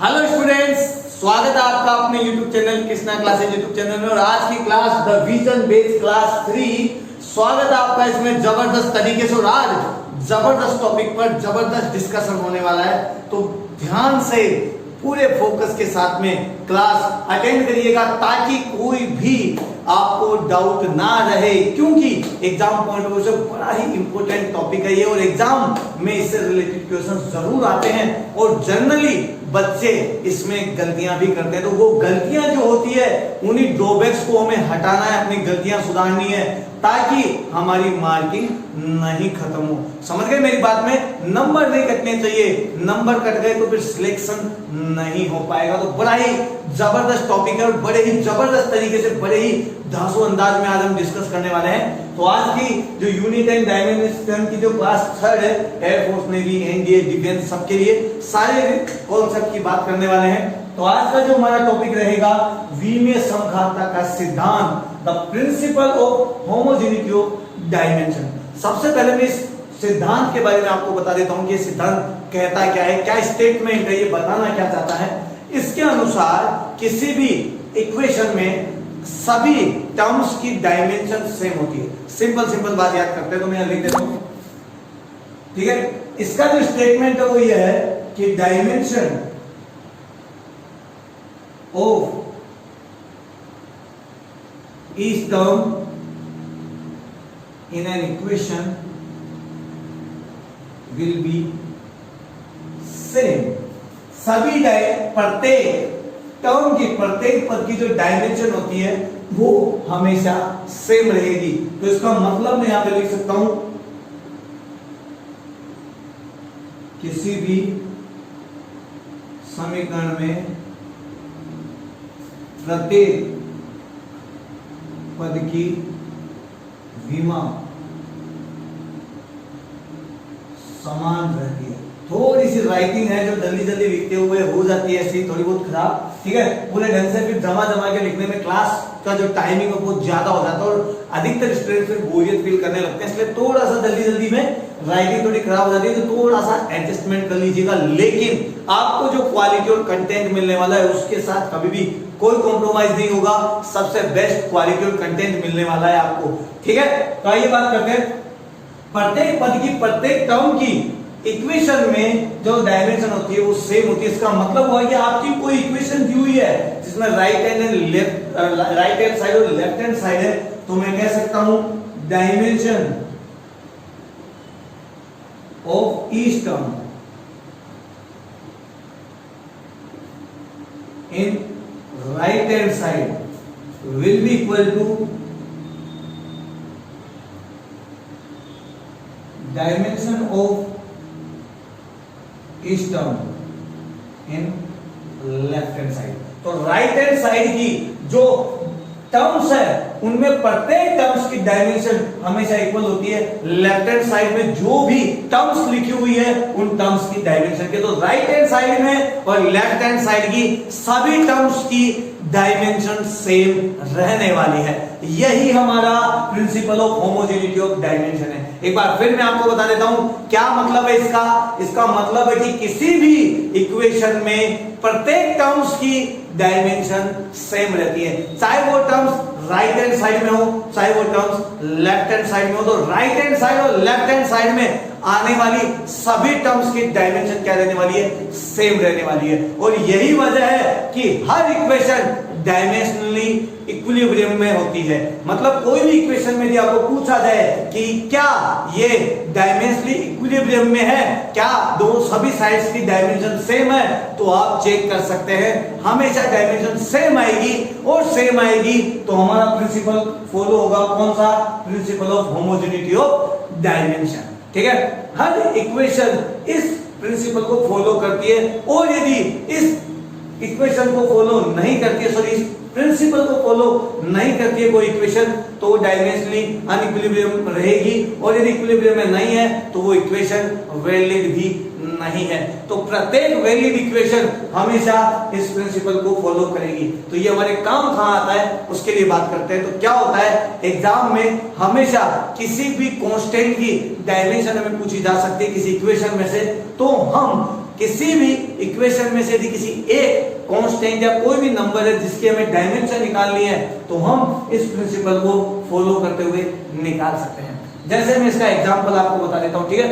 Hello students, स्वागत है आपका अपने YouTube channel Krishna classes YouTube channel में। और आज की class the vision based class 3, स्वागत है आपका इसमें जबरदस्त तरीके से। और आज जबरदस्त टॉपिक पर जबरदस्त डिस्कशन होने वाला है, तो ध्यान से पूरे फोकस के साथ में क्लास अटेंड करिएगा ताकि कोई भी आपको डाउट ना रहे, क्योंकि एग्जाम पॉइंट ऑफ व्यू से बड़ा ही इंपॉर्टेंट टॉपिक है ये। और एग्जाम में इससे रिलेटेड क्वेश्चन जरूर आते हैं और जनरली बच्चे इसमें गलतियां भी करते हैं। तो वो गलतियां जो होती है उन्हीं ड्रॉबैक्स को हमें हटाना है, अपनी गलतियां सुधारनी है ताकि हमारी मार्किंग नहीं खत्म हो। समझ गए मेरी बात में? नंबर नहीं कटने चाहिए, नंबर कट गए तो फिर सिलेक्शन नहीं हो पाएगा। तो बड़ा ही जबरदस्त टॉपिक है और बड़े ही जबरदस्त तरीके से, बड़े ही धांसू अंदाज में आज हम डिस्कस करने वाले हैं। तो आज की जो यूनिट एंड डायमेंशन की जो क्लास 3 है, एयरफोर्स, नेवी, एनडीए, डिफेंस, सबके लिए सारे कॉन्सेप्ट की बात करने वाले हैं। तो आज का जो हमारा टॉपिक रहेगा विमीय समघातता का सिद्धांत, the principal of homogeneity of dimension. सबसे पहले मैं इस सिद्धांत के बारे में आपको बता देता हूं कि ये सिद्धांत कहता क्या है, क्या स्टेटमेंट है, ये बताना क्या चाहता है। इसके अनुसार किसी भी इक्वेशन में सभी टर्म्स की डायमेंशन सेम होती है। सिंपल बात याद करते हैं, तो मैं लिख देता हूं, ठीक है। इसका जो स्टेटमेंट है वो ये है कि dimension of each term in an equation will be same। सभी प्रत्येक टर्म की, प्रत्येक पद की जो डायमेंशन होती है वो हमेशा सेम रहेगी। तो इसका मतलब मैं यहां पे लिख सकता हूं, किसी भी समीकरण में प्रत्येक पद की विमा समान रहती है। थोड़ी सी राइटिंग है जो जल्दी लिखते हुए हो जाती है ऐसी थोड़ी बहुत खराब, ठीक है। पूरे ढंग से फिर जमा के लिखने में क्लास का जो टाइमिंग है बहुत ज्यादा हो जाता है और अधिकतर स्टूडेंट फिर बोरियत फील करने लगते हैं, इसलिए थोड़ा सा जल्दी में राइटिंग थोड़ी खराब हो जाती है, तो थोड़ा सा एडजस्टमेंट कर लीजिएगा। लेकिन आपको जो क्वालिटी और कंटेंट मिलने वाला है उसके साथ कभी भी कोई कॉम्प्रोमाइज नहीं होगा। सबसे बेस्ट क्वालिटी और कंटेंट मिलने वाला है आपको, ठीक है। तो आइए बात करते हैं, प्रत्येक पद की, प्रत्येक टर्म की इक्वेशन में जो डायमेंशन होती है वो सेम होती है। इसका मतलब हुआ कि आपकी कोई इक्वेशन दी हुई है जिसमें राइट हैंड साइड और लेफ्ट हैंड साइड है, तो मैं कह सकता हूं dimension of each term in right hand side will be equal to dimension of each term in left hand side। तो right hand side की जो टर्म्स है उनमें प्रत्येक टर्म्स की डायमेंशन हमेशा इक्वल होती है लेफ्ट हैंड साइड में जो भी टर्म्स लिखी हुई है उन टर्म्स की डायमेंशन के। तो राइट हैंड साइड में और लेफ्ट हैंड साइड की सभी टर्म्स की डायमेंशन सेम रहने वाली है। यही हमारा principal of homogeneity of dimension है। एक बार फिर मैं आपको बता देता हूं क्या मतलब है इसका। इसका मतलब है कि किसी भी इक्वेशन में प्रत्येक टर्म्स की डायमेंशन सेम रहती है, चाहे वो टर्म्स राइट हैंड साइड में हो चाहे वो टर्म्स लेफ्ट हैंड साइड में हो। तो राइट हैंड साइड और लेफ्ट हैंड साइड में आने वाली सभी टर्म्स की डायमेंशन क्या रहने वाली है, सेम रहने वाली है। और यही वजह है कि हर इक्वेशन डायमेंशनली इक्विलिब्रियम में होती है। मतलब कोई भी इक्वेशन में यदि आपको पूछा जाए कि क्या ये डायमेंशनली इक्विलिब्रियम में है, क्या दो सभी साइड्स की डायमेंशन सेम है, तो आप चेक कर सकते हैं हमेशा डायमेंशन सेम आएगी। और सेम आएगी तो हमारा प्रिंसिपल फॉलो होगा, कौन सा? Principal of homogeneity of dimension, ठीक है। हर इक्वेशन इस प्रिंसिपल को फॉलो करती है और यदि इस इक्वेशन को फॉलो नहीं करती है, सॉरी इस प्रिंसिपल को फॉलो नहीं करती है कोई इक्वेशन, तो वो डायमेंशनली अनइक्विलिब्रियम रहेगी। और यदि इक्विलिब्रियम में नहीं है तो वो इक्वेशन वैलिड भी नहीं है। तो प्रत्येक वैलिड इक्वेशन हमेशा इस प्रिंसिपल को फॉलो करेगी। तो ये हमारे काम कहां आता है उसके लिए बात करते हैं। तो क्या होता है, एग्जाम में हमेशा किसी भी कांस्टेंट की डायमेंशन हमें पूछी जा सकती है किसी इक्वेशन में से, तो हम किसी भी इक्वेशन में से यदि किसी एक कांस्टेंट या कोई भी नंबर है जिसकी हमें डायमेंशन निकालनी है तो हम इस प्रिंसिपल को फॉलो करते हुए निकाल सकते हैं। जैसे मैं इसका एग्जांपल आपको बता देता हूं, ठीक है,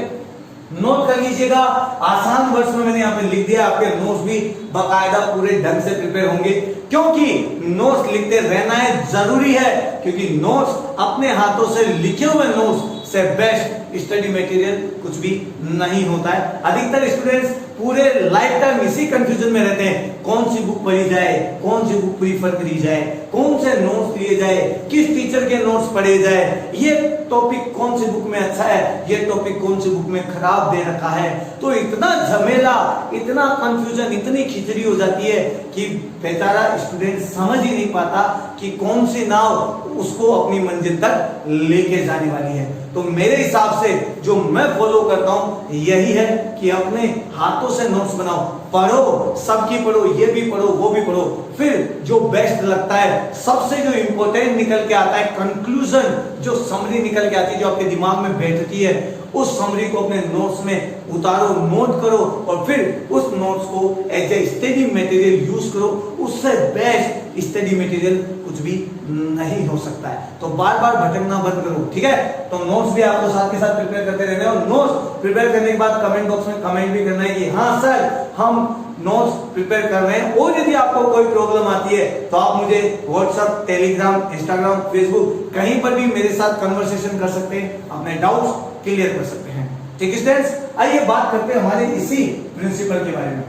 नोट कर लीजिएगा। आसान वर्ड्स में मैंने यहाँ पे लिख दिया, आपके नोट्स भी बाकायदा पूरे ढंग से प्रिपेयर होंगे, क्योंकि नोट्स लिखते रहना है, जरूरी है, क्योंकि नोट्स अपने हाथों से लिखे हुए नोट्स से बेस्ट स्टडी मटेरियल कुछ भी नहीं होता है। अधिकतर स्टूडेंट्स पूरे लाइफ टाइम इसी कंफ्यूजन में रहते हैं, कौन सी बुक पढ़ी जाए, कौन सी बुक प्रीफर करी जाए, कौन से नोट्स लिए जाए, किस टीचर के नोट्स पढ़े जाए, ये टॉपिक कौन सी बुक में अच्छा है, ये टॉपिक कौन सी बुक में खराब दे रखा है। तो इतना झमेला, इतना कंफ्यूजन, इतनी खिचड़ी हो जाती है कि बेचारा स्टूडेंट समझ ही नहीं पाता कि कौन सी नाव उसको अपनी मंजिल तक लेके जाने वाली है। तो मेरे हिसाब से जो मैं फॉलो करता हूं यही है कि अपने हाथों से नोट्स बनाओ, पढ़ो, सबकी पढ़ो, ये भी पढ़ो, वो भी पढ़ो, फिर जो बेस्ट लगता है, सबसे जो इंपॉर्टेंट निकल के आता है, कंक्लूजन, जो समरी निकल के आती है, जो आपके दिमाग में बैठती है, उस समरी को अपने नोट्स में उतारो, नोट करो और फिर उस नोट्स को as a study material use करो। उससे बेस्ट स्टडी मटेरियल कुछ भी नहीं हो सकता है। तो बार बार भटकना बंद करो, ठीक है। तो नोट्स भी आपको साथ के साथ प्रिपेयर करते रहना है, और नोट्स प्रिपेयर करने के बाद कमेंट बॉक्स में कमेंट भी करना है कि हाँ सर हम नोट्स प्रिपेयर कर रहे हैं। और यदि आपको कोई प्रॉब्लम आती है तो आप मुझे व्हाट्सएप, टेलीग्राम, इंस्टाग्राम, फेसबुक कहीं पर भी मेरे साथ कन्वर्सेशन कर सकते हैं, अपने डाउट्स क्लियर कर सकते हैं। ठीक है स्टूडेंट्स, आइए बात करते हैं हमारे इसी प्रिंसिपल के बारे में।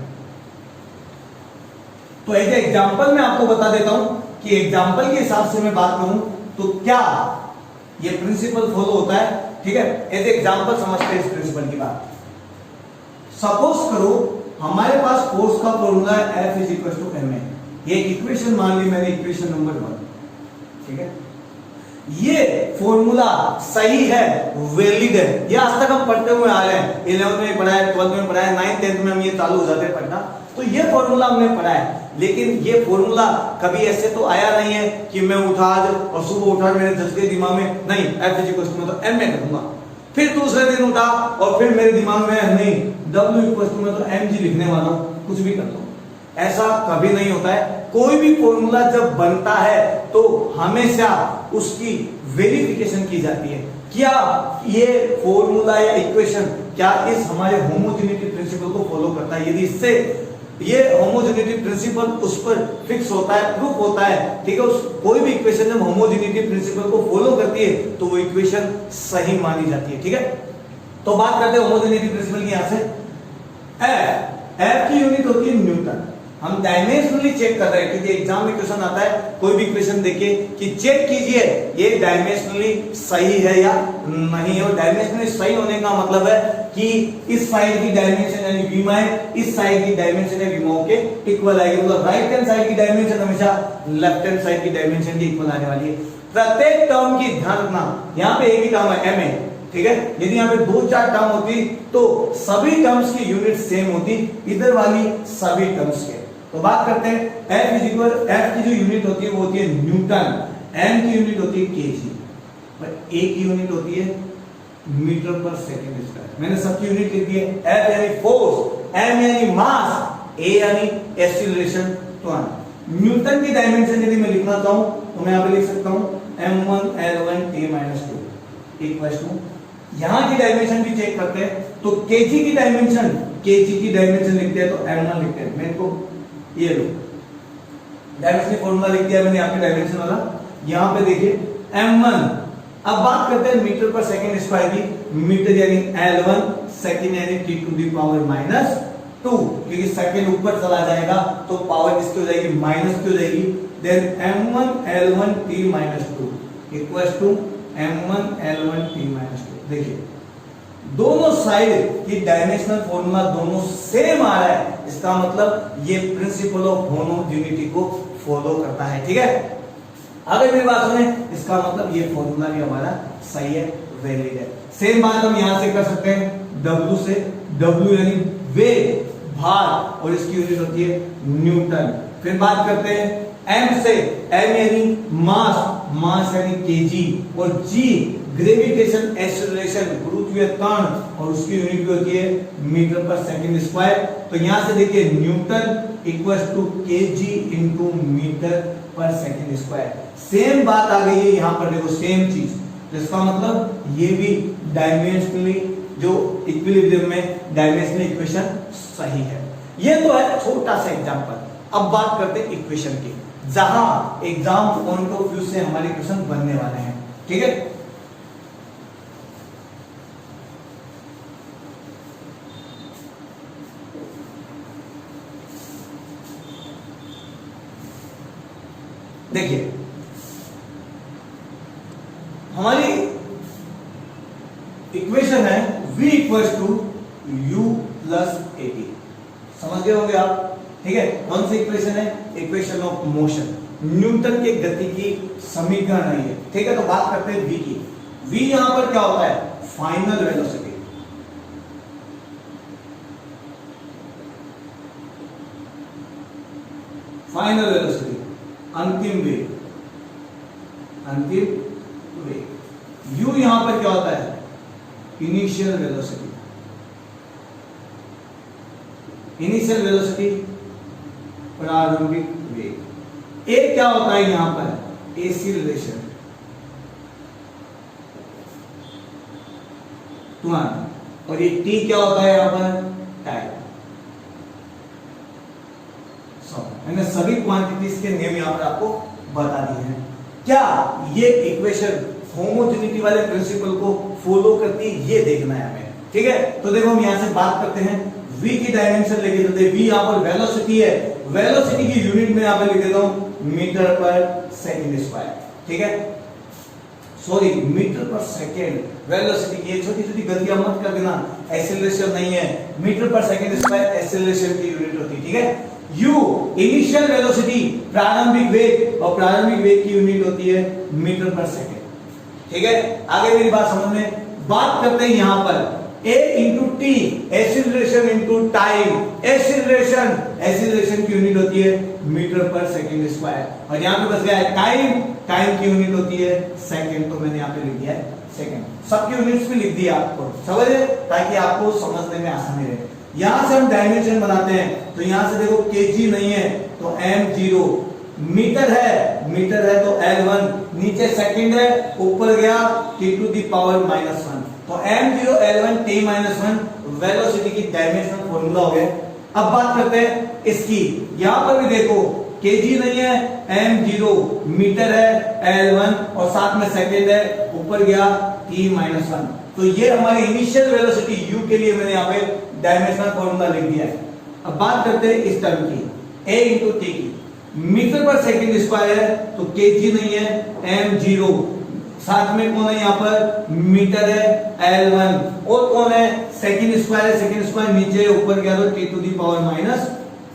तो एक एग्जांपल मैं आपको बता देता हूं कि एग्जांपल के हिसाब से मैं बात करूं तो क्या ये प्रिंसिपल फॉलो होता है, ठीक है। एज एग्जांपल समझते हैं इस प्रिंसिपल की बात। सपोज करो हमारे पास फोर्स का फॉर्मूला है F is equal to ma। ये एक इक्वेशन मान ली मैंने, इक्वेशन नंबर 1, ठीक है। ये फॉर्मूला सही है, वैलिड है, ये आज तक हम पढ़ते हुए आ रहे हैं, 11th में पढ़ा है, 12th में पढ़ा है, 9th 10th में हम ये चालू हो जाते हैं पढ़ना। तो ये फॉर्मूला हमने पढ़ा है, लेकिन ये फॉर्मूला कभी ऐसे तो आया नहीं है कि मैं उठा आज और सुबह उठा मेरे जज के दिमाग में नहीं F इज इक्वल टू मैं तो ma करूंगा, फिर दूसरे दिन उठा और फिर मेरे दिमाग में नहीं W इक्वल टू मैं तो mg लिखने वाला हूं, कुछ भी कर लो। ऐसा कभी नहीं होता है। कोई भी फॉर्मूला जब बनता है तो हमेशा उसकी वेरिफिकेशन की जाती है, क्या ये फॉर्मूला या इक्वेशन क्या इस हमारे होमोजेनिटी प्रिंसिपल को फॉलो करता है। यदि इससे ये होमोजेनिटी प्रिंसिपल उस पर फिक्स होता है, प्रूफ होता है, ठीक है, उस कोई भी इक्वेशन जब होमोजेनिटी प्रिंसिपल को फॉलो करती है तो वो इक्वेशन सही मानी जाती है, ठीक है। तो बात करते हैं होमोजेनिटी प्रिंसिपल की। यहां से एफ की यूनिट होती है न्यूटन। हम डायमेंशनली चेक कर रहे हैं, क्योंकि एग्जाम में क्वेश्चन आता है, कोई भी क्वेश्चन देखिए कि चेक कीजिए ये डायमेंशनली सही है या नहीं है। और डायमेंशनली सही होने का मतलब है कि इस साइड की डायमेंशन यानी विमा है, इस साइड की डायमेंशन है विमाओं के इक्वल आएगी। मतलब राइट हैंड साइड की डायमेंशन हमेशा लेफ्ट हैंड साइड की डायमेंशन के इक्वल आने वाली है। प्रत्येक टर्म की ध्यान रखना, यहाँ पे एक ही टर्म है ma, ठीक है। यदि यहाँ पे 2-4 टर्म होती तो सभी टर्म्स की यूनिट सेम होती, इधर वाली सभी टर्म्स के। तो बात करते हैं F इज इक्वल, F की जो यूनिट होती है वो होती है न्यूटन, M की यूनिट होती है केजी, A की यूनिट होती है मीटर पर सेकंड स्क्वायर। मैंने सबकी यूनिट लिख दी है। F यानी फोर्स, M यानी मास, A यानी एक्सीलरेशन, त्वरण। न्यूटन की डायमेंशन यदि मैं लिखना चाहूं तो मैं यहां पे लिख सकता हूं m1 l1 t-2 equal to, यहां की डायमेंशन भी चेक करते हैं तो केजी की डायमेंशन लिखते हैं तो m1 लिखते हैं। मेरे को ये लो डायमेंशन फॉर्मूला लिख दिया मैंने यहाँ पे डायमेंशन वाला, यहाँ पे देखिए m1। अब बात करते हैं मीटर पर सेकंड स्क्वायर की। मीटर यानी l1, सेकंड यानी t टू द पावर -2, क्योंकि सेकंड ऊपर चला जाएगा तो पावर किसकी हो जाएगी, माइनस की हो जाएगी। Then m1 l1 t-2 equals to m1 l1 t-2। देखिए दोनों साइड की डायमेंशनल फॉर्मूला दोनों सेम आ रहा है, इसका मतलब ये प्रिंसिपल ऑफ होमोजेनिटी को फॉलो करता है, ठीक है। अगर मेरी बात सुने, इसका मतलब ये फॉर्मूला भी हमारा सही है, वैलिड है। सेम बात हम यहां से कर सकते हैं W से, W यानी वेग, भार, और इसकी यूनिट होती है न्यूटन। फिर बात करते हैं एम से, एम यानी मास, मास यानी केजी, और जी ग्रेविटेशन एक्सेलरेशन, गुरुत्वीय त्वरण, और उसकी यूनिट भी होती है मीटर पर सेकंड स्क्वायर। तो यहां से देखिए newton equals to KG into metre per second square. Same बात आ गई है यहां पर, देखो सेम चीज, तो इसका मतलब ये भी डायमेंशनली जो इक्विलिब्रियम में डायमेंशनल इक्वेशन सही है। ये तो है छोटा सा एग्जांपल। अब बात करते हैं इक्वेशन की, जहां एग्जाम पॉइंट ऑफ व्यू से हमारे इक्वेशन बनने वाले हैं, ठीक है। देखिए हमारी इक्वेशन है v equals to u plus AT, समझ गए होंगे आप, ठीक है। कौन सी इक्वेशन है? इक्वेशन ऑफ मोशन, न्यूटन के गति की समीकरण है ये, ठीक है। तो बात करते हैं v की। v यहां पर क्या होता है? फाइनल वेलोसिटी, फाइनल वेलोसिटी, अंतिम वेग, अंतिम वेग। u यहां पर क्या होता है? इनिशियल वेलोसिटी, इनिशियल वेलोसिटी, प्रारंभिक वेग। एक क्या होता है यहां पर? एक्सीलरेशन, त्वरण, और ये t क्या होता है यहां पर? टाइम। मैंने सभी क्वांटिटीज के नियम यहां पर आपको बता दिए हैं। क्या ये इक्वेशन होमोजेनिटी वाले प्रिंसिपल को फॉलो करती है, ये देखना है हमें, ठीक है। तो देखो हम यहां से बात करते हैं, v की डायमेंशन लेके चलते हैं। v यहां पर वेलोसिटी है, वेलोसिटी की यूनिट में यहां पर लिख देता हूं मीटर पर सेकंड स्क्वायर, ठीक है। Sorry, metre per second velocity की छोटी छोटी गलतियां मत कर देना, एक्सेलरेशन नहीं है, metre per second square acceleration की यूनिट होती है, ठीक है। u इनिशियल वेलोसिटी, प्रारंभिक वेग, और प्रारंभिक वेग की यूनिट होती है मीटर पर सेकंड, ठीक है। आगे मेरी बात समझ में। बात करते हैं यहां पर a into T, acceleration into time, acceleration, acceleration की यूनिट होती है मीटर पर सेकंड स्क्वायर, और यहां पे बच गया है टाइम, टाइम की यूनिट होती है सेकंड, तो मैंने यहां पे लिख दिया है सेकंड। सबकी यूनिट्स भी लिख दिया आपको, समझे, ताकि आपको समझने में आसानी रहे। यहां से हम डायमेंशन बनाते हैं, तो यहां से देखो केजी नहीं है तो m0, मीटर है तो L1, नीचे सेकंड है, ऊपर गया t टू द पावर -1, तो m0 L1 t -1 वेलोसिटी की डायमेंशनल फॉर्मूला हो गया। अब बात करते हैं इसकी, यहां पर भी देखो केजी नहीं है, m0 मीटर है, L1 और साथ में सेकंड है, ऊपर गया t -1, तो ये हमारी इनिशियल वेलोसिटी u के लिए मैंने यहाँ पे डायमेंशनल फॉर्मूला लिख दिया है। अब बात करते हैं इस टर्म की, a इंटू टी की, मीटर पर सेकंड स्क्वायर है तो केजी नहीं है, m0, साथ में कौन है यहाँ पर? मीटर है, L1, और कौन है? सेकंड स्क्वायर है, सेकंड स्क्वायर नीचे ऊपर गया तो t टू द पावर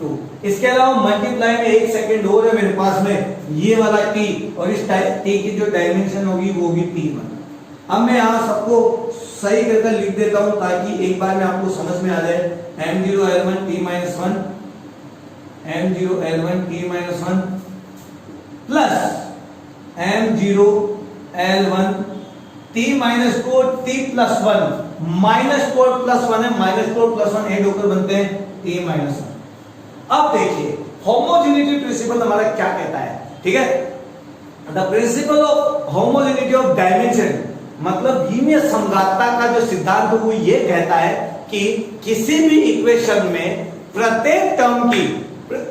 -2। इसके अलावा मल्टीप्लाई में एक सेकंड और है मेरे पास में, ये वाला t, और इस t की जो डायमेंशन होगी वो होगी t1। अब मैं यहाँ सबको सही करके लिख देता हूं ताकि एक बार में आपको समझ में आ जाए। m0 L1 t -1, m0 L1 t -1 plus m0 L1 t -2 t +1, -2 + 1 है, -2 + 1 ऐड होकर बनते हैं t -1। अब देखिए होमोजेनिटी प्रिंसिपल हमारा क्या कहता है, ठीक है। The principal of homogeneity of dimension, मतलब लीनियर समघातता का जो सिद्धांत वो ये कहता है कि किसी भी इक्वेशन में प्रत्येक टर्म की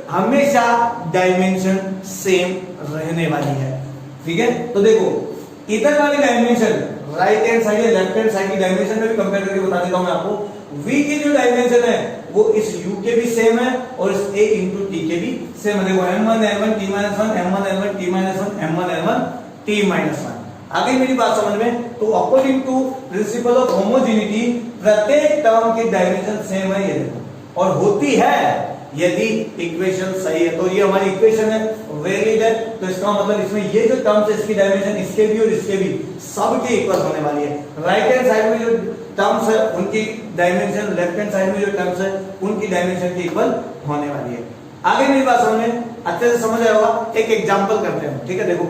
हमेशा डायमेंशन सेम रहने वाली है, ठीक है। तो देखो इधर वाली डायमेंशन, राइट हैंड साइड या लेफ्ट हैंड साइड की डायमेंशन में भी कंपेयर करके बता देता हूं मैं आपको। v की जो डायमेंशन है वो इस u के भी सेम है और इस a इंटू टी के भी सेम है। देखो m1 L1 t -1, m1 L1 t -1, m1 L1 t -1। आगे मेरी बात समझ में, तो according to principle of homogeneity प्रत्येक टर्म की डायमेंशन सेम है, ये देखो, और होती है यदि इक्वेशन सही है। तो ये हमारी इक्वेशन है, वैलिड है, तो इसका मतलब इसमें ये जो टर्म्स है इसकी डायमेंशन इसके भी और इसके भी सबके इक्वल होने वाली है। राइट हैंड साइड में जो टर्म्स है उनकी डायमेंशन लेफ्ट हैंड साइड में जो टर्म्स है उनकी डायमेंशन के इक्वल होने वाली है। आगे मेरी बात समझ में अच्छे से समझ आया होगा। एक एग्जांपल करते हैं, ठीक है। देखो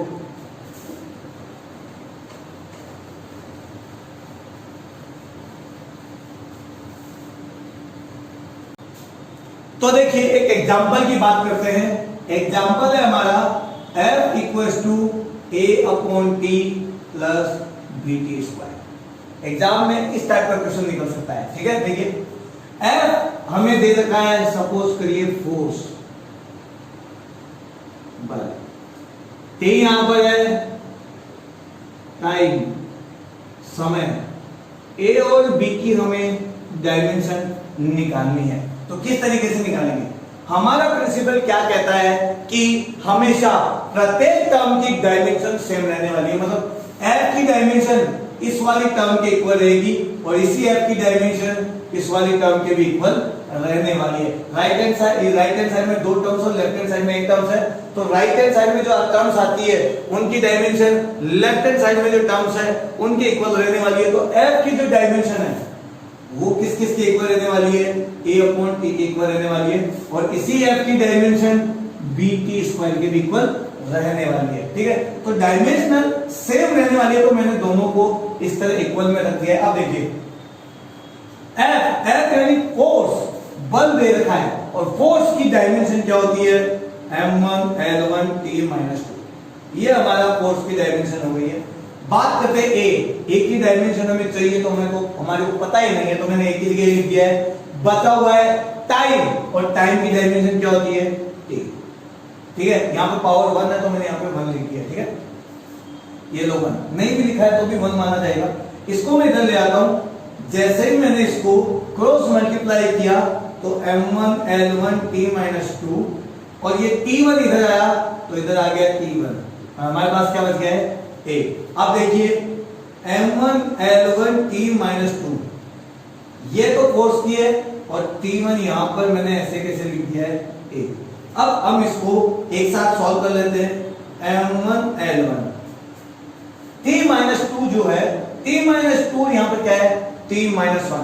तो देखिए एक एग्जांपल की बात करते हैं। एग्जांपल है हमारा f equals to a upon T plus B T square. Exam में इस टाइप का क्वेश्चन निकल सकता है, ठीक है। देखिए f हमें दे रखा है, सपोज करिए फोर्स बल, t यहां पर है टाइम समय, a और b की हमें डायमेंशन निकालनी है। तो किस तरीके से निकालेंगे? हमारा प्रिंसिपल क्या कहता है कि हमेशा प्रत्येक टर्म की डायमेंशन सेम रहने वाली है। मतलब f की डायमेंशन इस वाली टर्म के इक्वल रहेगी और इसी f की डायमेंशन इस वाली टर्म के भी इक्वल रहने वाली है। राइट हैंड साइड में दो टर्म्स और लेफ्ट हैंड साइड में एक टर्म्स है, तो राइट हैंड साइड में जो टर्म्स आती है उनकी डायमेंशन लेफ्ट हैंड साइड में जो टर्म्स है उनके इक्वल रहने वाली है। तो f की जो डायमेंशन है वो किस किस के इक्वल रहने वाली है? a अपॉन टी के इक्वल रहने वाली है और इसी f की डायमेंशन b t स्क्वायर के भी इक्वल रहने वाली है, ठीक है। तो डायमेंशनल सेम रहने वाली है, तो मैंने दोनों को इस तरह इक्वल में रख दिया है। अब देखिए f यानी फोर्स, बल दे रखा है और फोर्स की डायमेंशन क्या होती है? m1 l1 t - 2। ये हमारा फोर्स की डायमेंशन हो गई है। बात करते हैं ए की डायमेंशन हमें चाहिए, तो हमारे को पता ही नहीं है, तो मैंने एक की जगह लिख दिया है। बचा हुआ है टाइम, और टाइम की डायमेंशन क्या होती है? टी, ठीक है। यहाँ पे पावर 1 है तो मैंने यहाँ पे 1 लिख दिया, ठीक है। ये लो 1 नहीं भी लिखा है तो भी 1 माना जाएगा। इसको मैं इधर ले आता हूं। जैसे ही मैंने इसको क्रॉस मल्टीप्लाई किया तो m1 l1 t - 2 और ये t1 इधर आया तो इधर आ गया t1। हमारे पास क्या बच गया है? a। अब देखिए m1 l1 t - 2 ये तो फोर्स की है और t1 यहां पर मैंने ऐसे कैसे लिख दिया है? a। अब हम इसको एक साथ सॉल्व कर लेते हैं। m1 l1 t - 2 जो है, t - 2 यहां पर क्या है? t - 1।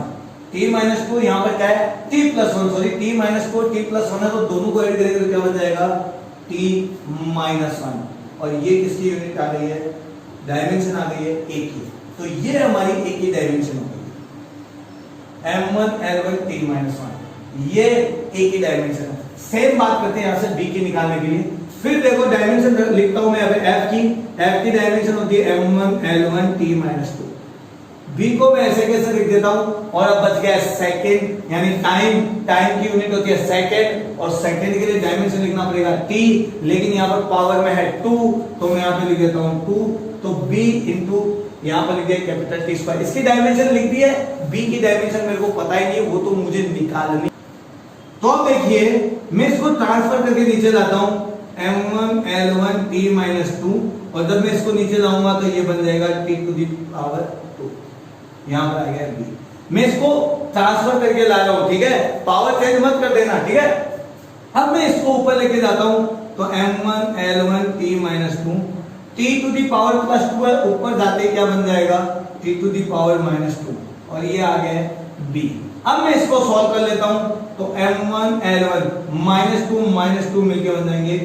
t - 2 यहां पर क्या है? t + 1, सॉरी t - 4 t + 1 है, तो दोनों को ऐड करेंगे तो क्या बन जाएगा? t - 1। और ये किसकी यूनिट आ गई है? डायमेंशन आ गई है a की। तो ये हमारी a की डायमेंशन हो गई m1 l1 t - 1। ये a की डायमेंशन है। सेम बात करते हैं यहां से b की निकालने के लिए। फिर देखो डायमेंशन लिखता हूं मैं अब f की डायमेंशन होती है m1 l1 t - 2। b को मैं ऐसे कैसे लिख देता हूं, और अब बच गया सेकंड, यानी टाइम की यूनिट होती है सेकंड, और सेकंड के लिए डायमेंशन लिखना पड़ेगा t, लेकिन यहां पर पावर में है 2 तो मैं यहां पे लिख देता हूं 2, तो b इंटू यहां पर लिख दिया कैपिटल T स्क्वायर। इसकी डायमेंशन लिख दी है, b की डायमेंशन मेरे को पता ही नहीं, वो तो मुझे निकालनी। तो अब देखिए मैं इसको ट्रांसफर करके नीचे लाता हूं m1 l1 t - 2, और जब मैं इसको नीचे लाऊंगा तो ये बन जाएगा t⁴ 2। यहां पर आ गया b। मैं इसको ट्रांसफर करके ला रहा हूं, ठीक है। पावर चेंज मत कर देना, ठीक है। अब मैं इसको ऊपर लेके जाता हूं तो m1 l1 t - 2 t⁴ +2 है, ऊपर जाते क्या बन जाएगा? t⁴ -2, और ये आ गया b। अब मैं इसको सॉल्व कर लेता हूं तो m1 l1 -2 मिलके बन जाएंगे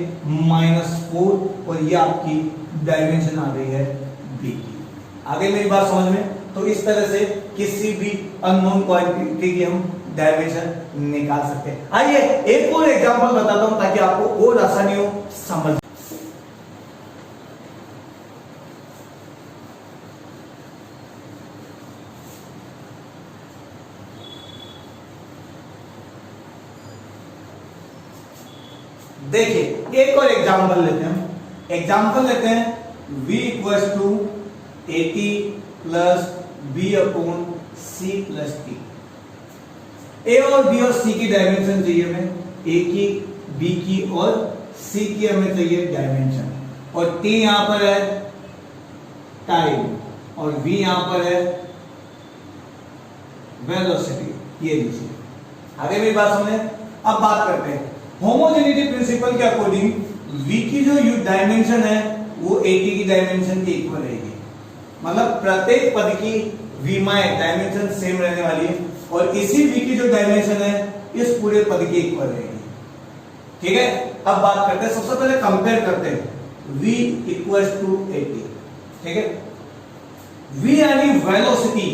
-4, और ये आपकी डायमेंशन आ गई है b की। आगे मेरी बात समझ में? तो इस तरह से किसी भी अननोन क्वांटिटी की हम डायमेंशन निकाल सकते हैं। आइए एक और एग्जांपल बताता हूं ताकि आपको और आसानी हो समझ। देखिए एक और एग्जांपल लेते हैं। v = 80 + b upon c + t। a और b और c की डायमेंशन चाहिए हमें, a की, b की और c की हमें चाहिए डायमेंशन, और t यहां पर है टाइम और v यहां पर है वेलोसिटी। ये लीजिए, आगे मेरी बात समझे। अब बात करते हैं होमोजेनिटी प्रिंसिपल के अकॉर्डिंग v की जो डायमेंशन है वो 80 की डायमेंशन के इक्वल रहेगी। मतलब प्रत्येक पद की विमाएं डायमेंशन सेम रहने वाली है, और इसी v की जो डायमेंशन है इस पूरे पद के इक्वल रहेगी। ठीक है, अब बात करते हैं, सबसे पहले कंपेयर करते हैं v इक्वल्स टू 80। ठीक है, v यानी वेलोसिटी,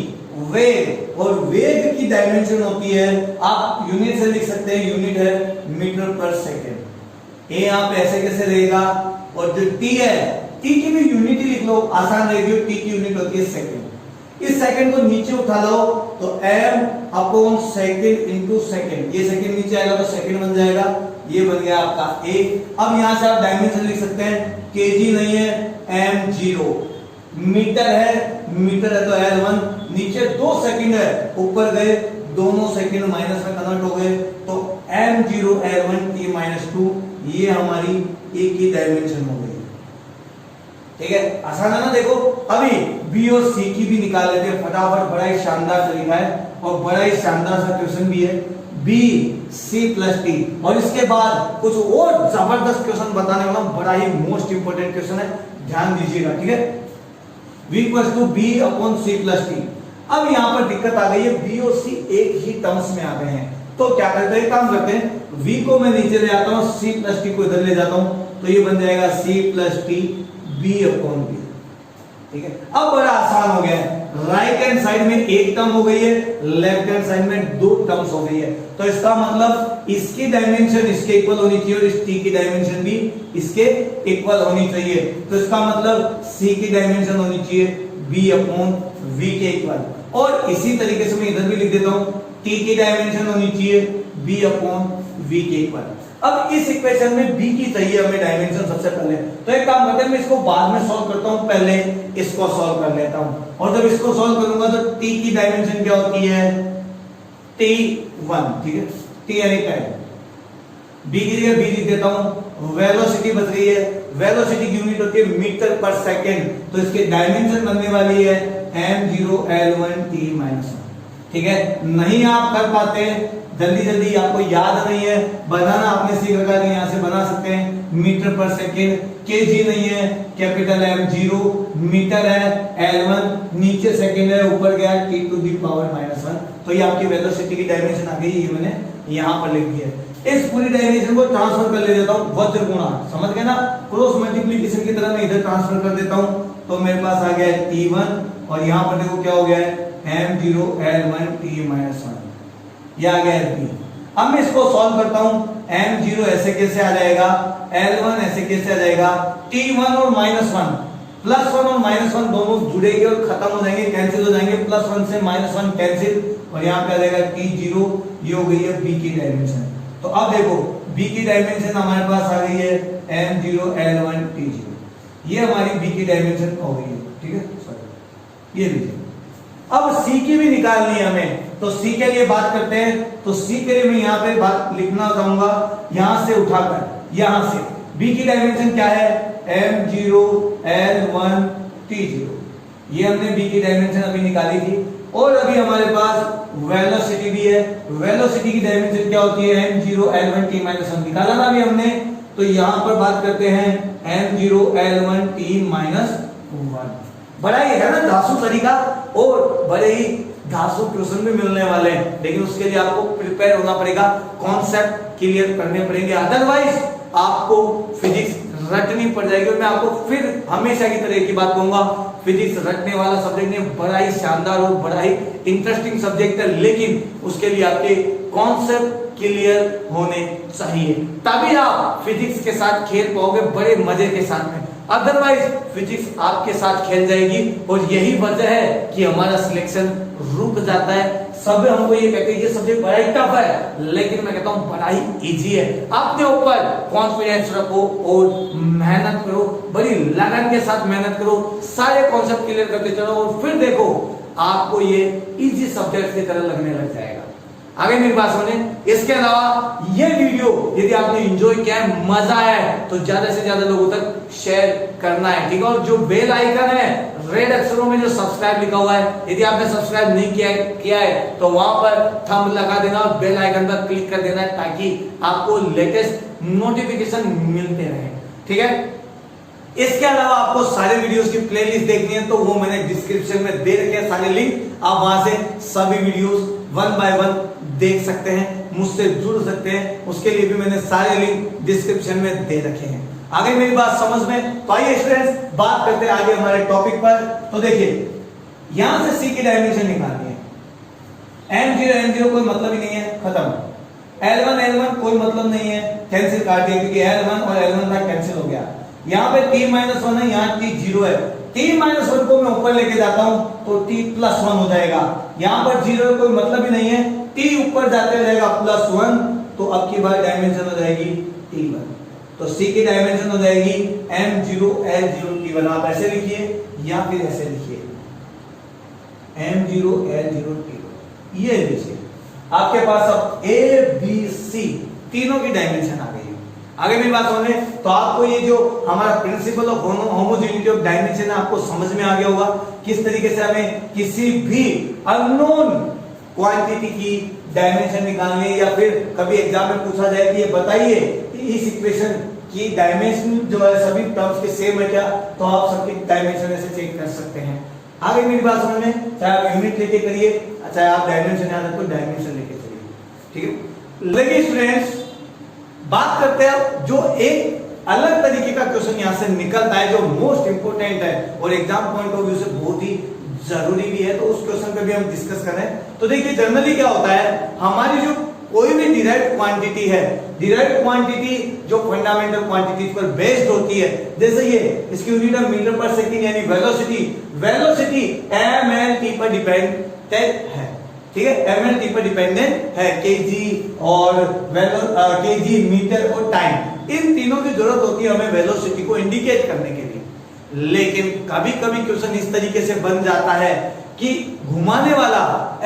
वेग, और वेग की डायमेंशन होती है, आप यूनिट से लिख सकते हैं, यूनिट है मीटर पर सेकेंड। ए यहां पे ऐसे कैसे रहेगा, और जो t है, t की भी यूनिट ही लिख लो, आसान रहेगी, t की यूनिट होती है सेकेंड। इस सेकेंड को नीचे उठा लो तो m upon second into second, ये सेकेंड नीचे आएगा तो सेकेंड बन जाएगा, ये बन गया आपका a। अब यहां से आप डायमेंशन लिख सकते हैं, kg नहीं है m0, मीटर है तो L1, नीचे 2 सेकंड है, ऊपर गए दोनों सेकंड माइनस में कन्वर्ट हो गए, तो m0 L1 t-2, ये हमारी a की डायमेंशन हो गई। ठीक है, आसान है ना। देखो अभी b और c की भी निकाल लेते हैं फटाफट, बड़ा ही शानदार तरीका है और बड़ा ही शानदार सा क्वेश्चन भी है, b c प्लस t, और इसके बाद कुछ और जबरदस्त क्वेश्चन बताने वाला हूं, बड़ा ही मोस्ट इंपोर्टेंट क्वेश्चन है, ध्यान दीजिएगा। ठीक है, v equals to b upon c plus t। अब यहां पर दिक्कत आ गई है, b और c एक ही टर्म्स में आ गए हैं, तो क्या करते हैं, काम करते हैं, v को मैं नीचे ले आता हूं, c प्लस t को इधर ले जाता हूं, तो ये बन जाएगा c plus t b upon b। ठीक है, अब बड़ा आसान हो गया है, राइट हैंड साइड में एक टर्म हो गई है, लेफ्ट हैंड साइड में 2 टर्म्स हो गई है, तो इसका मतलब इसकी डायमेंशन इसके इक्वल होनी चाहिए और इस t की डायमेंशन भी इसके इक्वल होनी चाहिए, तो इसका मतलब c की डायमेंशन होनी चाहिए b अपॉन v के इक्वल, और इसी तरीके से मैं इधर भी लिख देता हूं, t की डायमेंशन होनी चाहिए b अपॉन v के इक्वल। अब इस इक्वेशन में b की चाहिए हमें डायमेंशन सबसे पहले, तो एक काम करते हैं, मैं इसको बाद में सॉल्व करता हूं, पहले इसको सॉल्व कर लेता हूं, और जब इसको सॉल्व करूंगा तो t की डायमेंशन क्या होती है, t1। ठीक है, t यानी टाइम, b की जगह b लिख देता हूं, वेलोसिटी बच गई है, वेलोसिटी की यूनिट होती है मीटर पर सेकंड, तो इसकी डायमेंशन बनने वाली है m0 L1 t-1। ठीक है, नहीं आप कर पाते, जल्दी आपको याद नहीं है, बनाना आपने सीख रखा है, यहां से बना सकते हैं, मीटर पर सेकंड, kg नहीं है, कैपिटल M0, मीटर है, L1 नीचे सेकंड है, ऊपर गया t⁻⁻1, तो ये आपकी वेलोसिटी की डायमेंशन आ गई, ये मैंने यहां पर लिख दिया है। इस पूरी डायमेंशन को ट्रांसफर कर ले देता हूं, वज्र गुणा, समझ गए ना, क्रॉस मल्टीप्लिकेशन की तरह मैं इधर ट्रांसफर कर देता हूं, तो मेरे पास आ गया है t1, और यहां पर देखो क्या हो गया है, m0 L1 t-1, ये आ गया है b। अब मैं इसको सॉल्व करता हूं, m0 ऐसे कैसे आ जाएगा, L1 ऐसे कैसे आ जाएगा, t1 और -1, +1 और -1 दोनों जुड़ेंगे और खत्म हो जाएंगे, कैंसिल हो जाएंगे, +1 से -1 कैंसिल, और यहाँ पे आ जाएगा t0, ये हो गई है b की डायमेंशन। तो अब देखो b की डायमेंशन हमारे पास आ गई है m0 L1 t0, ये हमारी b की डायमेंशन हो गई है। ठीक है, सॉरी ये लीजिए। अब c की भी निकालनी है हमें, तो c के लिए बात करते हैं, तो c के लिए मैं यहाँ पे बात लिखना चाहूंगा, यहां से उठाकर, यहां से b की डायमेंशन क्या है, m0 L1 t0, ये हमने b की डायमेंशन अभी निकाली थी, और अभी हमारे पास वेलोसिटी भी है, वेलोसिटी की डायमेंशन क्या होती है, m0 L1 t-1 निकाला ना अभी हमने, तो यहां पर बात करते हैं m0 L1 t-1। बड़ा ही है ना धांसू तरीका, और बड़े ही धांसू क्वेश्चन भी मिलने वाले हैं, लेकिन उसके लिए आपको प्रिपेयर होना पड़ेगा, कॉन्सेप्ट क्लियर करने पड़ेंगे, अदरवाइज आपको फिजिक्स रटनी पड़ जाएगी। और मैं आपको फिर हमेशा की तरह की बात कहूंगा, फिजिक्स रटने वाला सब्जेक्ट नहीं, बड़ा ही शानदार और बड़ा ही इंटरेस्टिंग सब्जेक्ट है, लेकिन उसके लिए आपके कॉन्सेप्ट क्लियर होने चाहिए, तभी आप फिजिक्स के साथ खेल पाओगे बड़े मजे के साथ में, अदरवाइज फिजिक्स आपके साथ खेल जाएगी। और यही वजह है कि हमारा सिलेक्शन रुक जाता है। सब हमको ये कहते हैं ये सब्जेक्ट बड़ा ही टफ है, लेकिन मैं कहता हूं बड़ा ही इजी है। अपने ऊपर कॉन्फिडेंस रखो और मेहनत करो, बड़ी लगन के साथ मेहनत करो, सारे कॉन्सेप्ट क्लियर करते चलो, और फिर देखो आपको ये इजी सब्जेक्ट की तरह लगने लग जाएगा। आगे मेरी बात सुने। इसके अलावा ये वीडियो यदि आपने एंजॉय किया है, मजा आया है, तो ज्यादा से ज्यादा लोगों तक शेयर करना है, ठीक है। और जो बेल आइकन है रेड अक्षरों में जो सब्सक्राइब लिखा हुआ है, यदि आपने सब्सक्राइब नहीं किया है तो वहां पर थंब लगा देना और बेल आइकन पर क्लिक कर देना है, ताकि आपको लेटेस्ट नोटिफिकेशन मिलते रहे, ठीक है। इसके अलावा आपको सारे वीडियोस की प्लेलिस्ट देखनी है तो वो मैंने डिस्क्रिप्शन में दे रखे हैं सारे लिंक, आप वहां से सभी वीडियोस 1 बाय 1 देख सकते हैं। मुझसे जुड़ सकते हैं, उसके लिए भी मैंने सारे लिंक डिस्क्रिप्शन में दे रखे हैं। आगे मेरी बात समझ में? तो आइए स्टूडेंट्स बात करते हैं आगे हमारे टॉपिक पर। तो देखिए यहां से सी की डायमेंशन निकालनी है। m0 m0 कोई मतलब ही नहीं है, खत्म। L1 L1 कोई मतलब नहीं है, कैंसिल काट दिया क्योंकि L1 और L1 का कैंसिल हो गया। यहाँ पे t-1 है, यहाँ t0 है। t-1 को मैं ऊपर लेके जाता हूं तो t+1 हो जाएगा। यहाँ पर 0 कोई मतलब ही नहीं है, t ऊपर जाते रहेगा +1, तो अब की बार डायमेंशन हो जाएगी t1। तो c की डायमेंशन हो जाएगी m0 L0 t1। आप ऐसे लिखिए या फिर ऐसे लिखिए m0 L0 t1, ये लिखिए। आपके पास अब A B C तीनों की डायमेंशन आ गई है। आगे मेरी बात सुनिए, तो आपको ये जो हमारा principal of homogeneity of dimension है आपको समझ में आ गया होगा, किस तरीके से हमें किसी भी अननोन क्वांटिटी की डायमेंशन निकालनी है, या फिर कभी एग्जाम में पूछा जाए कि ये बताइए कि इस इक्वेशन की डायमेंशन जो है सभी टर्म्स के सेम है क्या, तो आप सबकी डायमेंशन ऐसे चेक कर सकते हैं। आगे मेरी बात समझ में, चाहे आप यूनिट लेके करिए, चाहे आप डायमेंशन याद है तो डायमेंशन लेके चलिए, ठीक है। लेकिन स्टूडेंट्स बात करते हैं जो एक अलग तरीके का क्वेश्चन यहां से निकलता है, जो मोस्ट इंपोर्टेंट है और एग्जाम पॉइंट ऑफ व्यू से बहुत ही जरूरी भी है, तो उस क्वेश्चन पे भी हम डिस्कस कर रहे हैं। तो देखिए जनरली क्या होता है, हमारी जो कोई भी डिराइव्ड क्वांटिटी है, डिराइव्ड क्वांटिटी जो फंडामेंटल क्वांटिटीज पर बेस्ड होती है, जैसे ये इसकी यूनिट है मीटर पर सेकंड यानी वेलोसिटी, वेलोसिटी mlt पर डिपेंडेंट है, ठीक है। mlt पर डिपेंडेंट है, केजी और केजी, मीटर और टाइम, इन तीनों की जरूरत होती है हमें वेलोसिटी को इंडिकेट करने के लिए। लेकिन कभी कभी क्वेश्चन इस तरीके से बन जाता है कि घुमाने वाला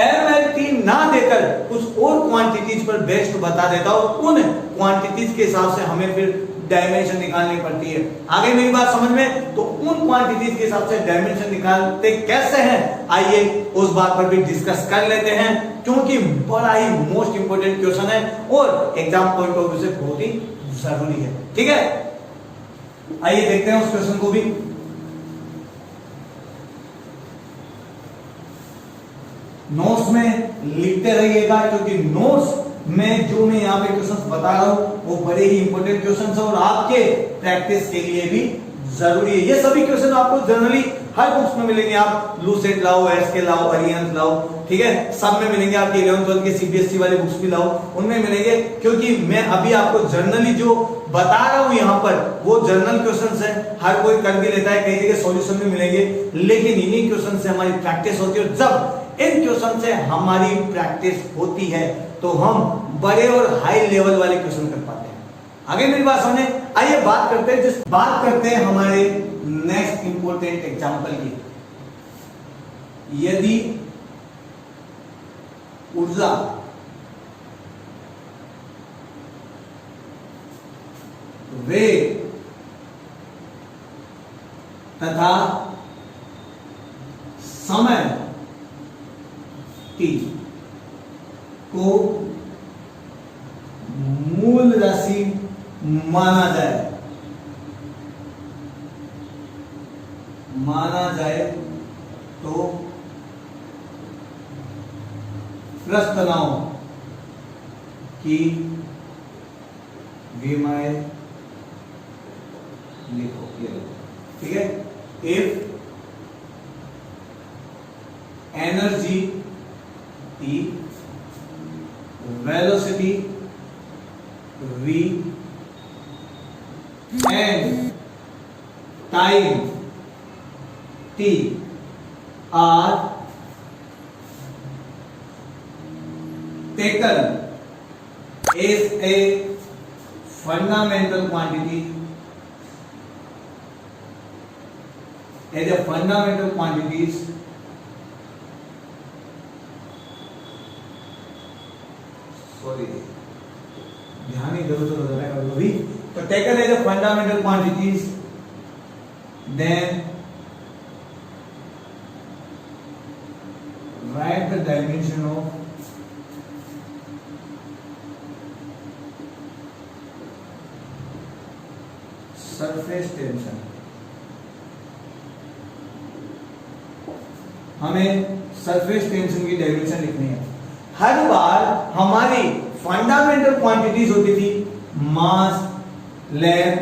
mlt ना देकर कुछ और क्वांटिटीज पर बेस्ड बता देता हो, उन क्वांटिटीज के हिसाब से हमें फिर डायमेंशन निकालनी पड़ती है। आगे मेरी बात समझ में, तो उन क्वांटिटीज के हिसाब से डायमेंशन निकालते कैसे हैं, आइए उस बात पर भी डिस्कस कर लेते हैं, क्योंकि बड़ा ही मोस्ट इंपोर्टेंट क्वेश्चन है और एग्जाम पॉइंट ऑफ व्यू से बहुत ही जरूरी है, ठीक है। आइए देखते हैं उस क्वेश्चन को भी। नोट्स में लिखते रहिएगा, क्योंकि नोट्स में जो मैं यहाँ पे क्वेश्चंस बता रहा हूँ वो बड़े ही इंपॉर्टेंट क्वेश्चंस हैं और आपके प्रैक्टिस के लिए भी जरूरी है। ये सभी क्वेश्चन आपको जनरली हर बुक्स में मिलेंगे, आप लूसेंट लाओ, एसके लाओ, अलियंस लाओ, ठीक है, सब में मिलेंगे। आपके 11th 12th के सीबीएसई वाले बुक्स भी लाओ, उनमें मिलेंगे, क्योंकि मैं अभी आपको जनरली जो बता रहा हूं यहाँ पर वो जनरल क्वेश्चंस हैं, हर कोई कर भी लेता है, कई जगह सॉल्यूशन भी मिलेंगे, लेकिन इन्हीं क्वेश्चन से हमारी प्रैक्टिस होती है और जब इन क्वेश्चन से हमारी प्रैक्टिस होती है तो हम बड़े और हाई लेवल वाले क्वेश्चन कर पाते हैं। आगे मेरी बात समझे, आइए बात करते हैं हमारे नेक्स्ट इंपोर्टेंट एग्जांपल की। यदि ऊर्जा वेग तथा समय t को मूल राशि माना जाए तो प्रस्तनाओं की विमाएं लिखो, ये लिखो, ठीक है। If energy T, velocity V and time T are taken as a fundamental quantity, quantities ध्यान ही इधर उधर हो रहा है कभी, तो taken as a fundamental quantities, then write the dimension of surface tension. हमें सरफेस टेंशन की डायमेंशन लिखनी है। हर बार हमारी फंडामेंटल क्वांटिटीज होती थी मास, लेंथ,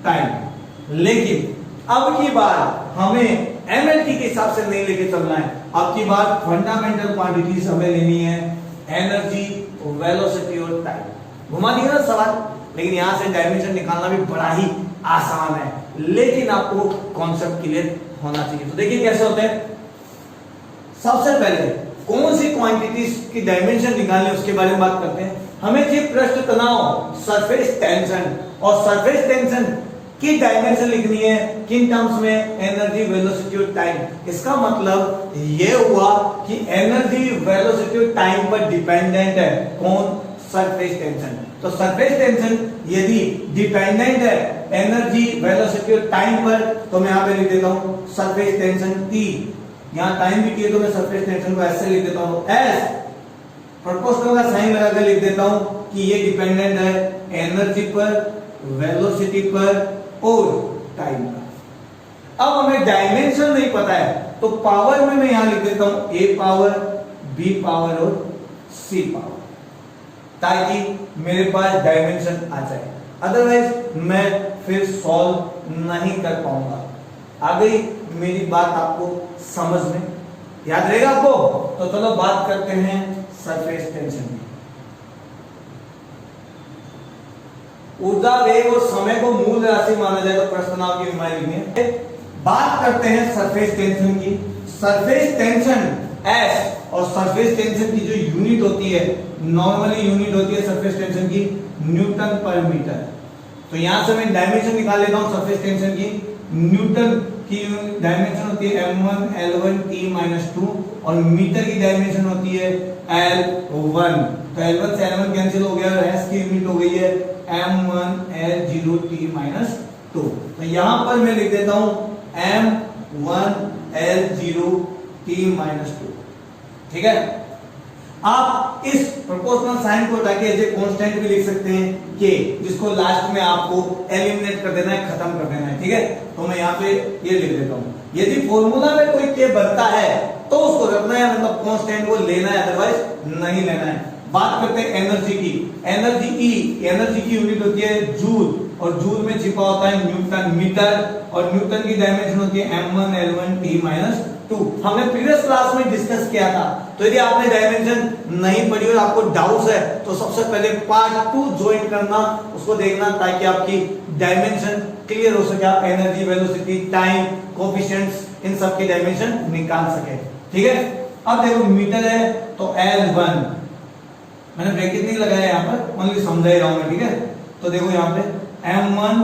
टाइम। लेकिन अब की बार हमें एमएलटी के हिसाब से नहीं लेके चलना है, अब की बार फंडामेंटल क्वांटिटीज हमें लेनी है, एनर्जी, वेलोसिटी और टाइम। घुमा दिया ना सवाल, लेकिन यहां से डायमेंशन निकालना भी बड़ा ही आसान है, लेकिन आपको कॉन्सेप्ट क्लियर होना चाहिए। तो देखिए कैसे होते हैं। सबसे पहले कौन सी क्वांटिटीज की डायमेंशन निकालनी उसके बारे में बात करते हैं। हमें चाहिए पृष्ठ तनाव, सरफेस टेंशन, और सरफेस टेंशन की डायमेंशन लिखनी है किन टर्म्स में, एनर्जी, वेलोसिटी और टाइम। इसका मतलब ये हुआ कि एनर्जी, वेलोसिटी और टाइम पर डिपेंडेंट है कौन, सरफेस टेंशन। तो सरफेस टेंशन यदि डिपेंडेंट है एनर्जी, वेलोसिटी और टाइम पर, तो मैं यहां पे लिख देता हूं सरफेस टेंशन T। यहां टाइम भी किए तो मैं सरफेस टेंशन को ऐसे लिख देता हूं S, प्रोपोर्शनल का साइन लगाकर लिख देता हूं कि ये डिपेंडेंट है एनर्जी पर, वेलोसिटी पर और टाइम पर। अब हमें डायमेंशन नहीं पता है, तो पावर में मैं यहां लिख देता हूं A पावर, B पावर और C पावर, ताकि मेरे पास डायमेंशन आ जाए। अदरवाइज मैं फिर सॉल्व नहीं कर पाऊंगा। आ गई मेरी बात आपको समझ में, याद रहेगा आपको? तो चलो बात करते हैं सरफेस टेंशन की। ऊर्जा, वेग और समय को मूल राशि माना जाए तो पृष्ठ तनाव की बीमारी में बात करते हैं सरफेस टेंशन की। सरफेस टेंशन S और सरफेस टेंशन की जो यूनिट होती है, नॉर्मली यूनिट होती है सरफेस टेंशन की न्यूटन पर मीटर। तो यहां से मैं डायमेंशन निकाल लेता हूं सरफेस टेंशन की। न्यूटन की डायमेंशन होती है m1 L1 T-2 और मीटर की डायमेंशन होती है L1। तो L1 से L1 कैंसिल हो गया, S की यूनिट हो गई है m1 L0 T-2। तो यहां पर मैं लिख देता हूं m1 L0 T-2। ठीक है। आप इस प्रोपोर्शनल साइन को हटा के एज ए कांस्टेंट भी लिख सकते हैं के, जिसको लास्ट में आपको एलिमिनेट कर देना है, खत्म कर देना है। ठीक है, तो मैं यहाँ पे ये लिख देता हूँ। यदि फॉर्मूला में कोई के बनता है तो उसको रखना है, मतलब कांस्टेंट को लेना है, अदरवाइज नहीं लेना है। बात करते हैं एनर्जी की। एनर्जी ई, एनर्जी की यूनिट होती है जूल, और जूल में छिपा होता है न्यूटन मीटर, और न्यूटन की डायमेंशन होती है m1 L1 T-2। हमने प्रीवियस क्लास में डिस्कस किया था। तो यदि आपने डायमेंशन नहीं पढ़ी और आपको डाउट्स है तो सबसे पहले पार्ट 2 ज्वाइन करना, उसको देखना, ताकि आपकी डायमेंशन क्लियर हो सके, आप एनर्जी, वेलोसिटी, टाइम, कोफिशिएंट्स, इन सब की डायमेंशन निकाल सके। ठीक है। अब देखो मीटर है तो L1, मैंने ब्रैकेट नहीं लगाया यहाँ पर, ओनली समझा ही रहा हूं मैं। ठीक है, तो देखो यहाँ पे m1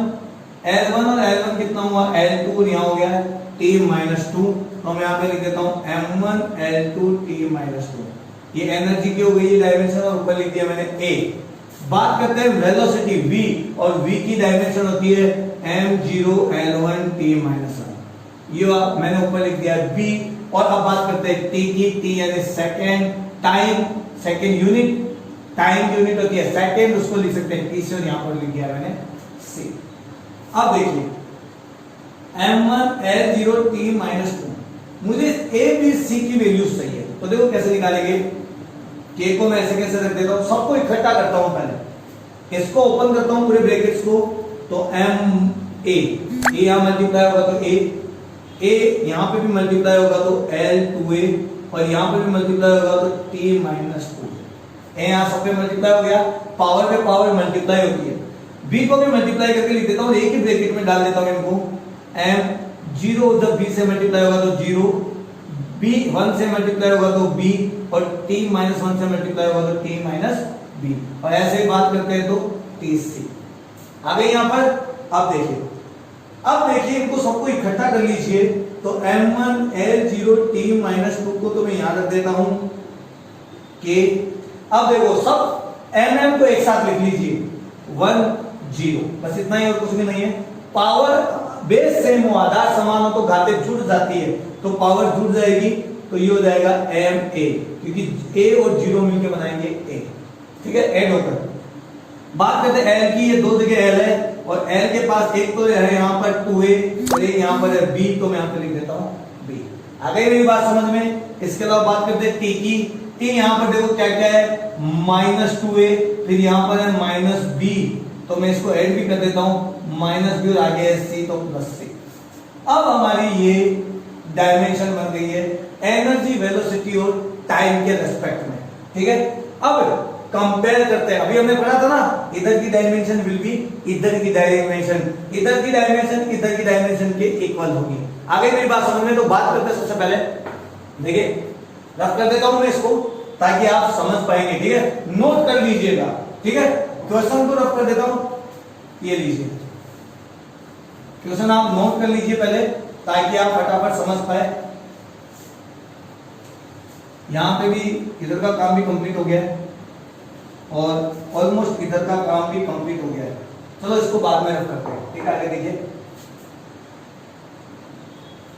L1 और L1 कितना हुआ L2, और यहाँ हो गया T-2। तो मैं यहाँ पे लिख देता हूँ m1 L2 T-2। ये एनर्जी की हो गई डायमेंशन, और ऊपर लिख दिया मैंने A। बात करते हैं वेलोसिटी V, और V की डायमेंशन होती है m0 L1 T-1। ये मैंने ऊपर लिख दिया B। और अब बात करते हैं T की। T यानी second, time, second unit, time की यूनिट होती है सेकेंड, उसको लिख सकते हैं T से, और यहाँ पर लिख दिया मैंने C। अब देखिए m1 L0 T-2, मुझे A, B, C की वैल्यूज चाहिए। तो देखो कैसे निकालेंगे। K को मैं ऐसे कैसे रख देता हूं, सबको इकट्ठा करता हूं, पहले इसको ओपन करता हूं पूरे ब्रैकेट्स को। तो m A, यहां मल्टीप्लाई होगा तो A यहां पे भी मल्टीप्लाई होगा तो L2A, और यहां पे भी मल्टीप्लाई होगा तो T-2। यहां सब पे मल्टीप्लाई हो गया, पावर पे पावर मल्टीप्लाई होती है। B को भी मल्टीप्लाई करके लिख देता हूं, एक ही ब्रैकेट में डाल देता हूं इनको। m0 जब B से मल्टीप्लाई होगा तो 0, B 1 से मल्टीप्लाई होगा तो B, और T-1 से मल्टीप्लाई होगा तो T-B, और ऐसे ही बात करते हैं तो TC आ गई यहां पर। अब देखिए इनको सबको इकट्ठा कर लीजिए। तो m1 L0 T-2 को तो मैं यहां रख देता हूं K। अब देखो सब mm को एक साथ लिख लीजिए 1 0, बस इतना ही और कुछ भी नहीं है। पावर बेस सेम हो, आधार समान हो तो घाते जुड़ जाती है, तो पावर जुड़ जाएगी, तो ये हो जाएगा ma, क्योंकि a और 0 मिलके बनाएंगे a। ठीक है, ऐड होकर। बात करते हैं l की। ये दो जगह l है, और l के पास एक तो है यहाँ पर 2a, और एक यहाँ पर है b, तो मैं यहाँ पे लिख देता हूँ b। आ गई मेरी बात समझ में। इसके अलावा बात करते हैं t की। कि यहाँ पर देखो क्या क्या है, -2a, फिर यहाँ पर है -b, तो मैं इसको ऐड भी कर देता हूं, -b और आगे है c, तो +c। अब हमारी ये डायमेंशन बन गई है एनर्जी, वेलोसिटी और टाइम के रेस्पेक्ट में, ठीक है। अब कंपेयर करते हैं, अभी हमने पढ़ा था ना, इधर की डायमेंशन विल बी इधर की डायमेंशन, इधर की डायमेंशन इधर की डायमेंशन के इक्वल होगी। आगे मेरी बात समझ में, तो बात करते हैं सबसे पहले, देखिए रफ कर देता हूं मैं इसको ताकि आप समझ पाएंगे, ठीक है। नोट कर लीजिएगा, ठीक है। क्वेश्चन को रफ कर देता हूं, ये लीजिए क्वेश्चन, आप नोट कर लीजिए पहले ताकि आप फटाफट समझ पाए। यहां पे भी इधर का काम भी कंप्लीट हो गया है और ऑलमोस्ट इधर का काम भी कंप्लीट हो गया है। चलो इसको बाद में रफ करते हैं, ठीक है। आगे देखिए,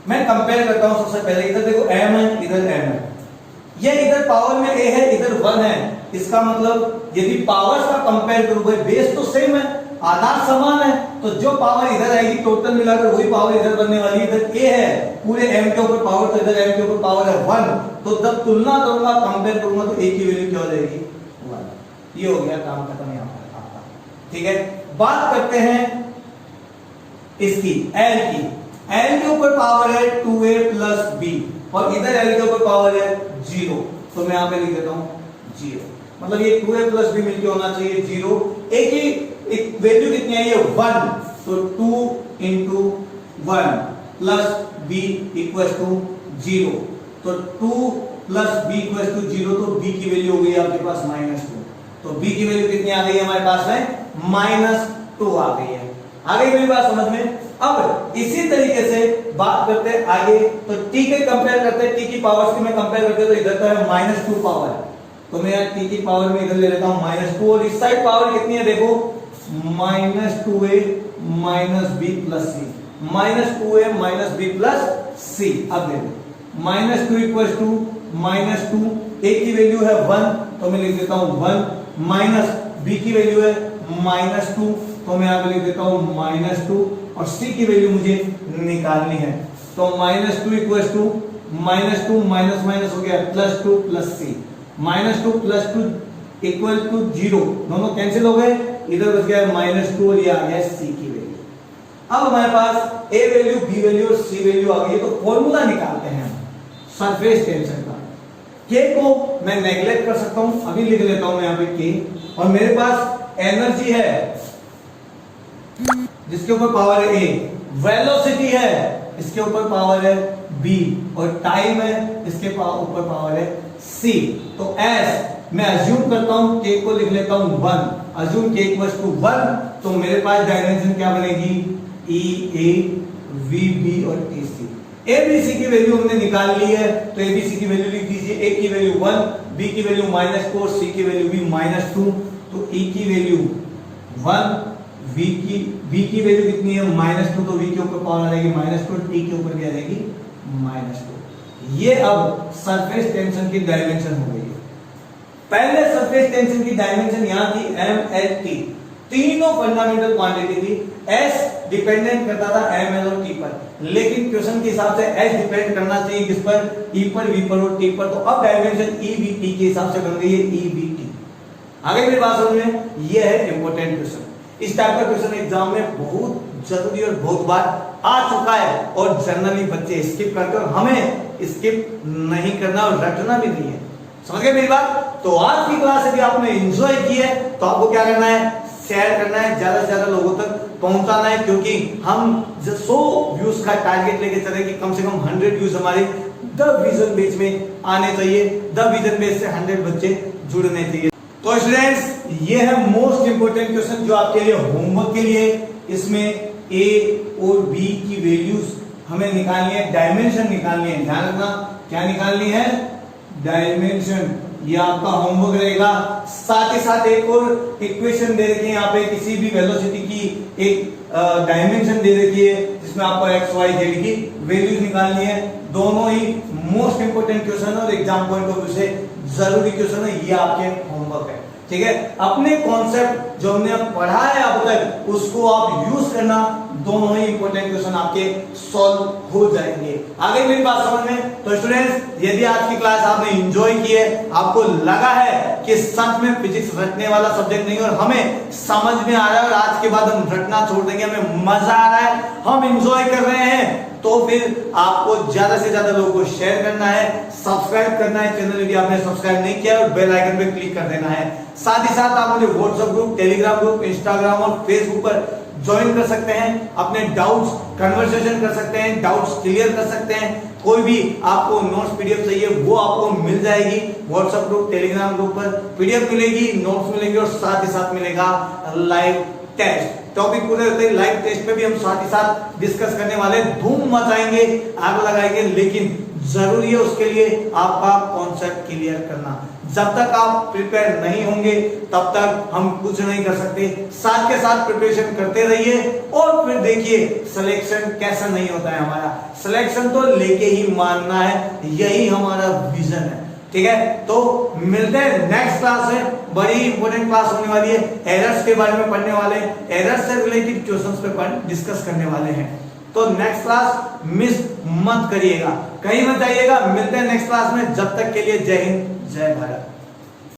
मैं कंपेयर करता हूं सबसे पहले, इधर देखो m है, इधर m है, ये इधर पावर में a है, इधर 1 है। इसका मतलब यदि पावर्स का कंपेयर करूं, भाई बेस तो सेम है, आधार समान है, तो जो पावर इधर आएगी टोटल मिलाकर वही पावर इधर बनने वाली है। इधर a है पूरे m के ऊपर पावर, तो इधर m के ऊपर पावर है 1, तो जब तुलना करूंगा कंपेयर करूंगा तो a की वैल्यू क्या हो जाएगी, 1। ये हो गया काम खत्म यहाँ पर आपका, ठीक है। बात करते हैं इसकी l की, l के ऊपर पावर है 2a प्लस b और इधर l के ऊपर पावर है 0, तो मैं यहाँ पे लिख देता हूँ 0, मतलब ये 2a प्लस b मिलके होना चाहिए 0। a की वैल्यू कितनी आई है 1, तो 2 into 1 plus b equal to 0, तो 2 प्लस b इक्वल टू 0, तो b की वैल्यू हो गई आपके पास -2, तो b की वैल्यू कितनी आ गई है हमारे पास में -2 आ गई है। आ गई मेरी बात समझ में। अब इसी तरीके से बात करते हैं आगे, तो t के कंपेयर करते हैं, t की पावर्स की मैं कंपेयर करते हैं, तो इधर तो है -2 पावर, तो मैं t की पावर में इधर ले लेता हूं -2 और इस साइड पावर कितनी है देखो, -2a -b plus c, -2a -b plus c। अब देखो -2 इक्वल टू -2, a की वैल्यू है 1, तो मैं लिख देता हूं 1, माइनस b की वैल्यू है -2, तो मैं यहां पे लिख देता हूं -2 और c की वैल्यू मुझे निकालनी है, तो -2 इक्वल टू -2 माइनस माइनस हो गया +2 plus c, -2 plus 2 equal to 0, दोनों कैंसिल हो गए, इधर बच गया -2 और ये आ गया c की वैल्यू। अब हमारे पास a वैल्यू, b वैल्यू और c वैल्यू आ गई है, तो फॉर्मूला निकालते हैं सरफेस टेंशन का। k को मैं नेगलेक्ट कर सकता हूं, अभी लिख लेता हूं मैं यहाँ पे k, और मेरे पास एनर्जी है जिसके ऊपर पावर है a, वेलोसिटी है इसके ऊपर पावर है b और टाइम है इसके ऊपर पावर है c। तो s मैं अज्यूम करता हूं k को लिख लेता हूं 1, अज्यूम k इक्वल्स टू 1, तो मेरे पास डायमेंशन क्या बनेगी, e a v b और t c। a b c की वैल्यू हमने निकाल ली है, तो a b c की वैल्यू लिख दीजिए, a की वैल्यू 1, b की वैल्यू -4, c की वैल्यू भी -2, तो e की वैल्यू 1, b की वैल्यू कितनी है -2, तो v के ऊपर पावर आ जाएगी -2, t के ऊपर भी आ जाएगी -2। ये अब सरफेस टेंशन की डायमेंशन हो गई है। पहले सरफेस टेंशन की डायमेंशन यहां थी m l t, तीनों फंडामेंटल क्वांटिटी थी, s डिपेंडेंट करता था m l और t पर, लेकिन क्वेश्चन के हिसाब से s डिपेंड करना चाहिए किस पर, e पर, v पर और t पर, तो अब डायमेंशन e v t के हिसाब से बन गई है e v t। आगे मेरी बात समझ में, ये है इंपॉर्टेंट क्वेश्चन। इस टाइप का क्वेश्चन एग्जाम में बहुत जरूरी और बहुत बार आ चुका है और जनरली बच्चे स्किप करते हैं, और हमें स्किप नहीं करना और रटना भी नहीं है, समझ गए मेरी बात। तो आज की क्लास यदि आपने एंजॉय की है तो आपको क्या करना है, शेयर करना है, ज्यादा से ज्यादा लोगों तक पहुंचाना है, क्योंकि हम 100 व्यूज का टारगेट लेके चले कि कम से कम 100 व्यूज हमारे द विजन बेस में आने चाहिए, द विजन बेस से 100 बच्चे जुड़ने चाहिए। तो स्टूडेंट्स, ये है मोस्ट इंपोर्टेंट क्वेश्चन जो आपके लिए होमवर्क के लिए, इसमें a और b की वैल्यूज हमें निकालनी है, डायमेंशन निकालनी है, ध्यान रखना क्या निकालनी है, डायमेंशन। ये आपका होमवर्क रहेगा। साथ ही साथ एक और इक्वेशन दे रखी है यहाँ पे, किसी भी वेलोसिटी की एक डायमेंशन दे रखी है जिसमें आपको x y z की वैल्यूज निकालनी है। दोनों ही मोस्ट इंपोर्टेंट क्वेश्चन और एग्जाम पॉइंट ऑफ व्यू से जरूरी क्वेश्चन है, ये आपके होमवर्क है। ठीक है, अपने कॉन्सेप्ट जो हमने पढ़ा है अब तक उसको आप यूज करना, दोनों ही इंपॉर्टेंट क्वेश्चन आपके सॉल्व हो जाएंगे। आगे मेरी बात समझ में? तो स्टूडेंट्स, यदि आज की क्लास आपने एंजॉय की है, आपको लगा है कि सच में फिजिक्स रटने वाला सब्जेक्ट नहीं और हमें समझ में आ रहा है और आज के बाद हम रटना छोड़ देंगे, हमें मजा आ रहा है, हम एंजॉय कर रहे हैं, तो फिर आपको ज्यादा से ज्यादा लोगों को शेयर करना है, सब्सक्राइब करना है चैनल यदि आपने सब्सक्राइब नहीं किया और बेल आइकन पे क्लिक कर देना है। साथ ही साथ आप मुझे WhatsApp group, Telegram group, Instagram और फेसबुक पर ज्वाइन कर सकते हैं, अपने डाउट्स कन्वर्सेशन कर सकते हैं, डाउट्स क्लियर कर सकते हैं, कोई भी आपको नोट्स पीडीएफ चाहिए वो आपको मिल जाएगी व्हाट्सएप ग्रुप, टेलीग्राम ग्रुप पर पीडीएफ मिलेगी, नोट्स मिलेंगे और साथ ही साथ मिलेगा लाइव टेस्ट। टॉपिक पूरे होते हैं, लाइव टेस्ट पे भी हम साथ ही साथ डिस्कस करने वाले, धूम मचाएंगे, आग लगाएंगे, लेकिन जरूरी है उसके लिए आपका कॉन्सेप्ट क्लियर करना। जब तक आप प्रिपेयर नहीं होंगे तब तक हम कुछ नहीं कर सकते। साथ के साथ प्रिपरेशन करते रहिए और फिर देखिए सिलेक्शन कैसा नहीं होता है हमारा। सिलेक्शन तो लेके ही मानना है, यही हमारा विजन है। ठीक है, तो मिलते हैं नेक्स्ट क्लास में, बड़ी इंपॉर्टेंट क्लास होने वाली है, एरर्स के बारे में पढ़ने वाले, एरर्स से रिलेटेड क्वेश्चंस पे डिस्कस करने वाले हैं। तो नेक्स्ट क्लास मिस मत करिएगा, कहीं मत जाइएगा। मिलते हैं नेक्स्ट क्लास में, जब तक के लिए जय हिंद, जय भारत।